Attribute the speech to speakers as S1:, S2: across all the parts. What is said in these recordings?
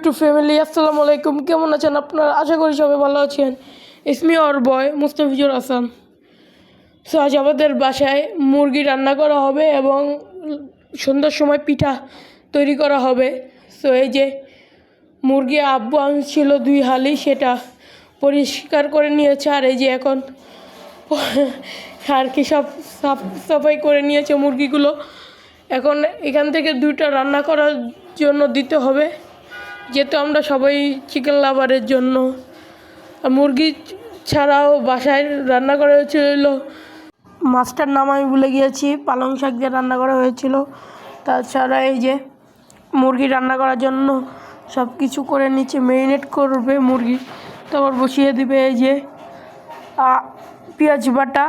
S1: YouTube family, আসসালামু আলাইকুম। কেমন আছেন আপনারা? আশা করি সবাই ভালো আছেন। ইসমি ওর বয় মুস্তাফিজুর হাসান। সো আজ আমাদের বাসায় মুরগি রান্না করা হবে এবং সন্ধ্যার সময় পিঠা তৈরি করা হবে। সো এই যে মুরগি আব্বু আনছিল 2 হালি, সেটা পরিষ্কার করে নিয়েছে। আর এই যে এখন আর কি সব সাফ সাফাই করে নিয়েছে মুরগিগুলো। এখন এখান থেকে 2টা রান্না করার জন্য দিতে হবে, যেহেতু আমরা সবাই চিকেন লাভারের জন্য। মুরগি ছাড়াও বাসায় রান্না করা হয়েছিল, মাছটার নাম আমি ভুলে গিয়েছি, পালং শাক দিয়ে রান্না করা হয়েছিল। তাছাড়া এই যে মুরগি রান্না করার জন্য সব কিছু করে নিচে ম্যারিনেট করবে মুরগি, তারপর বসিয়ে দিবে। এই যে পেঁয়াজ বাটা,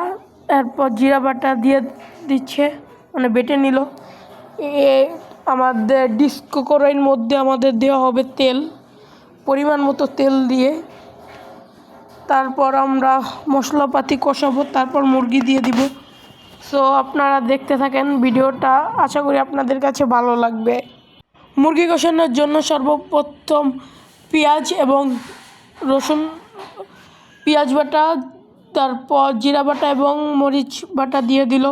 S1: এরপর জিরা বাটা দিয়ে দিচ্ছে, মানে বেটে নিল। আমাদের ডিস্কো কড়াইয়ের মধ্যে আমাদের দেওয়া হবে তেল, পরিমাণ মতো তেল দিয়ে। তারপর আমরা মশলাপাতি কষাবো, তারপর মুরগি দিয়ে দিব। সো আপনারা দেখতে থাকেন ভিডিওটা, আশা করি আপনাদের কাছে ভালো লাগবে। মুরগি কষানোর জন্য সর্বপ্রথম পেঁয়াজ এবং রসুন, পেঁয়াজ বাটা, তারপর জিরা বাটা এবং মরিচ বাটা দিয়ে দিল।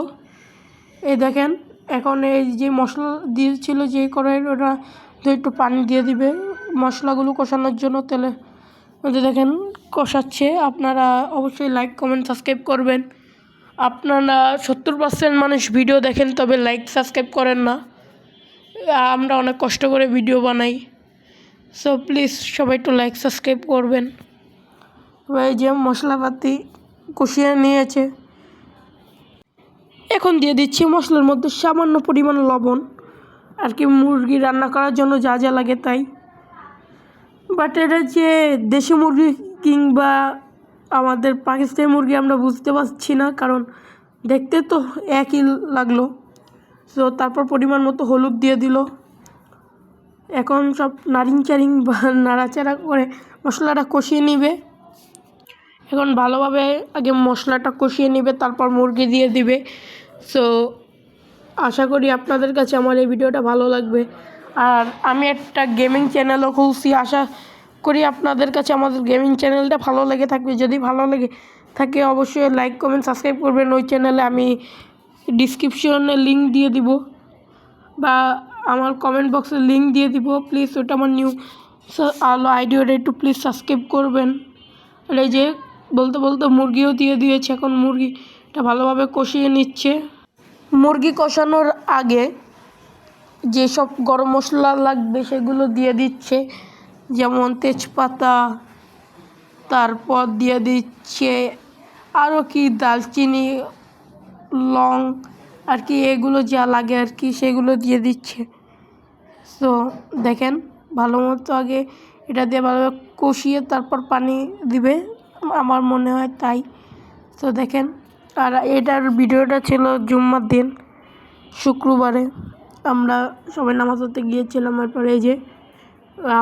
S1: এই দেখেন, এখন এই যে মশলা দিয়েছিল যে কড়াইয়ের, ওটা একটু পানি দিয়ে দিবে মশলাগুলো কষানোর জন্য। তেলে মধ্যে দেখেন কষাচ্ছে। আপনারা অবশ্যই লাইক কমেন্ট সাবস্ক্রাইব করবেন। আপনারা 70% মানুষ ভিডিও দেখেন, তবে লাইক সাবস্ক্রাইব করেন না। আমরা অনেক কষ্ট করে ভিডিও বানাই, সো প্লিজ সবাই একটু লাইক সাবস্ক্রাইব করবেন। এই যে মশলাপাতি কষিয়ে নিয়েছে, এখন দিয়ে দিচ্ছি মশলার মধ্যে সামান্য পরিমাণ লবণ, আর কি মুরগি রান্না করার জন্য যা যা লাগে তাই। বাট এটা যে দেশি মুরগি কিংবা আমাদের পাকিস্তানি মুরগি আমরা বুঝতে পারছি না, কারণ দেখতে তো একই লাগলো। সো তারপর পরিমাণ মতো হলুদ দিয়ে দিল। এখন সব নাড়িং বা নাড়াচাড়া করে মশলাটা কষিয়ে নিবে। এখন ভালোভাবে আগে মশলাটা কষিয়ে নেবে, তারপর মুরগি দিয়ে দিবে। সো আশা করি আপনাদের কাছে আমার এই ভিডিওটা ভালো লাগবে। আর আমি একটা গেমিং চ্যানেলও খুলছি, আশা করি আপনাদের কাছে আমাদের গেমিং চ্যানেলটা ভালো লেগে থাকবে। যদি ভালো লেগে থাকে অবশ্যই লাইক কমেন্ট সাবস্ক্রাইব করবেন। ওই চ্যানেলে আমি ডিসক্রিপশনে লিঙ্ক দিয়ে দিব বা আমার কমেন্ট বক্সে লিঙ্ক দিয়ে দিব। প্লিজ ওটা আমার নিউ আলো আইডিওটা একটু প্লিজ সাবস্ক্রাইব করবেন। আর এই যে বলতে বলতে মুরগিও দিয়ে দিয়েছে, এখন মুরগিটা ভালোভাবে কষিয়ে নিচ্ছে। মুরগি কষানোর আগে যেসব গরম মশলা লাগবে সেগুলো দিয়ে দিচ্ছে, যেমন তেজপাতা, তারপর দিয়ে দিচ্ছে আরও কি দালচিনি, লং, আর কি এগুলো যা লাগে আর কি সেগুলো দিয়ে দিচ্ছে। সো দেখেন ভালো মতো আগে এটা দিয়ে ভালোভাবে কষিয়ে তারপর পানি দিবে, আমার মনে হয় তাই। তো দেখেন, আর এটার ভিডিওটা ছিল জুম্মার দিন, শুক্রবারে আমরা সবাই নামাজ পড়তে গিয়েছিলাম। এরপরে এই যে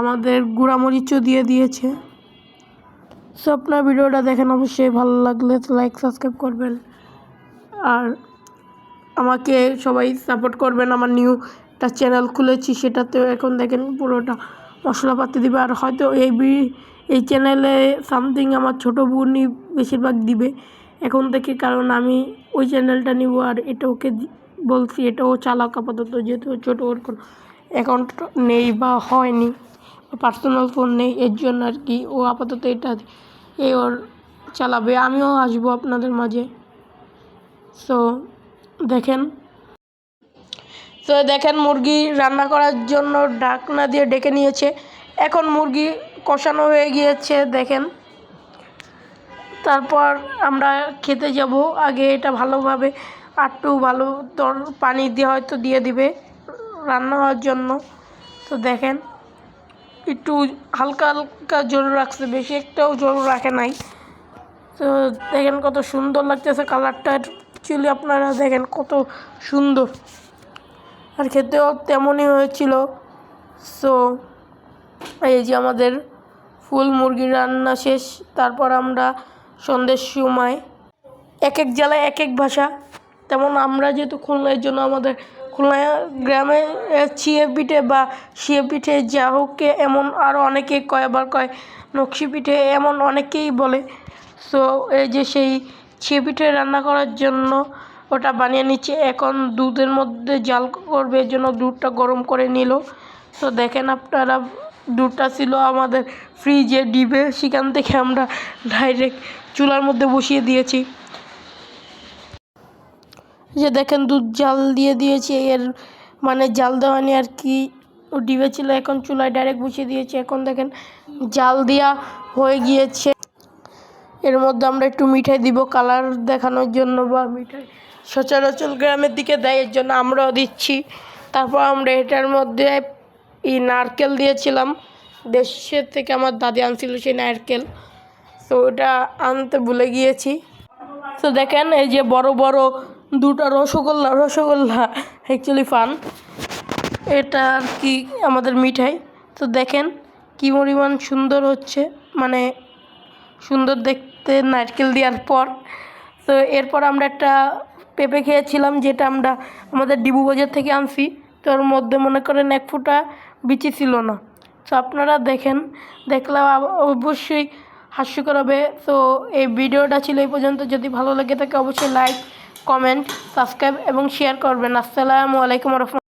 S1: আমাদের গুঁড়ামরিচও দিয়ে দিয়েছে। সো আপনার ভিডিওটা দেখেন, অবশ্যই ভালো লাগলে লাইক সাবস্ক্রাইব করবেন আর আমাকে সবাই সাপোর্ট করবেন। আমার নিউ একটা চ্যানেল খুলেছি, সেটাতেও এখন দেখেন পুরোটা মশলাপাতি দিবে। আর হয়তো এই চ্যানেলে সামথিং আমার ছোটো বোনই বেশিরভাগ দিবে এখন থেকে, কারণ আমি ওই চ্যানেলটা নিব। আর এটা ওকে বলছি, এটাও চালাক আপাতত, যেহেতু ছোটো ওর কোনো অ্যাকাউন্ট নেই বা হয়নি, পার্সোনাল ফোন নেই, এর জন্য আর কি ও আপাতত এটা ওর চালাবে। আমিও আসবো আপনাদের মাঝে। সো দেখেন মুরগি রান্না করার জন্য ঢাকনা দিয়ে ডেকে নিয়েছে। এখন মুরগি কষানো হয়ে গিয়েছে দেখেন। তারপর আমরা খেতে যাব। আগে এটা ভালোভাবে একটু ভালো পানি দিয়ে হয়তো দিয়ে দিবে রান্না হওয়ার জন্য। তো দেখেন একটু হালকা হালকা জল রাখছে, বেশি একটাও জল রাখে নাই। তো দেখেন কত সুন্দর লাগতেছে কালারটা, অ্যাকচুয়ালি আপনারা দেখেন কত সুন্দর, আর খেতেও তেমনই হয়েছিল। সো এই যে আমাদের ফুল মুরগি রান্না শেষ। তারপর আমরা সন্ধ্যের সময় এক এক জেলায় এক এক ভাষা, তেমন আমরা যেহেতু খুলনার জন্য আমাদের খুলনা গ্রামে ছিয়া পিঠে বা শিয়া পিঠে যা হোক এমন আরও অনেকে কয়বার কয় নকশি পিঠে এমন অনেকেই বলে। সো এই যে সেই ছিয়া পিঠে রান্না করার জন্য ওটা বানিয়ে নিচ্ছে। এখন দুধের মধ্যে জাল করবে, এর জন্য দুধটা গরম করে নিল। তো দেখেন আপনারা, দুধটা ছিল আমাদের ফ্রিজে ডিবে, সেখান থেকে আমরা ডাইরেক্ট চুলার মধ্যে বসিয়ে দিয়েছি। যে দেখেন দুধ জাল দিয়ে দিয়েছি, এর মানে জাল দেওয়ানি আর কি, ডিবে ছিল এখন চুলায় ডাইরেক্ট বসিয়ে দিয়েছি। এখন দেখেন জাল দেওয়া হয়ে গিয়েছে। এর মধ্যে আমরা একটু মিঠাই দিব কালার দেখানোর জন্য, বা মিঠাই সচরাচর গ্রামের দিকে দেয়, এর জন্য আমরাও দিচ্ছি। তারপর আমরা এটার মধ্যে নারকেল দিয়েছিলাম, দেশের থেকে আমার দাদি আনছিল সেই নারকেল, তো ওটা আনতে ভুলে গিয়েছি। তো দেখেন এই যে বড় বড় দুটো রসগোল্লা অ্যাকচুয়ালি ফান, এটা আর কি আমাদের মিঠাই। তো দেখেন কী পরিমাণ সুন্দর হচ্ছে, মানে সুন্দর দেখতে নারকেল দেওয়ার পর। তো এরপর আমরা একটা পেঁপে খেয়েছিলাম, যেটা আমরা আমাদের ডিবু বাজার থেকে আনছি। তো ওর মধ্যে মনে করেন এক ফোঁটা বিচি ছিল না। তো আপনারা দেখলে অবশ্যই হাস্যকর হবে। তো এই ভিডিওটা ছিল এই পর্যন্ত। যদি ভালো লাগে থাকে অবশ্যই লাইক, কমেন্ট, সাবস্ক্রাইব এবং শেয়ার করবেন। আসসালামু আলাইকুম।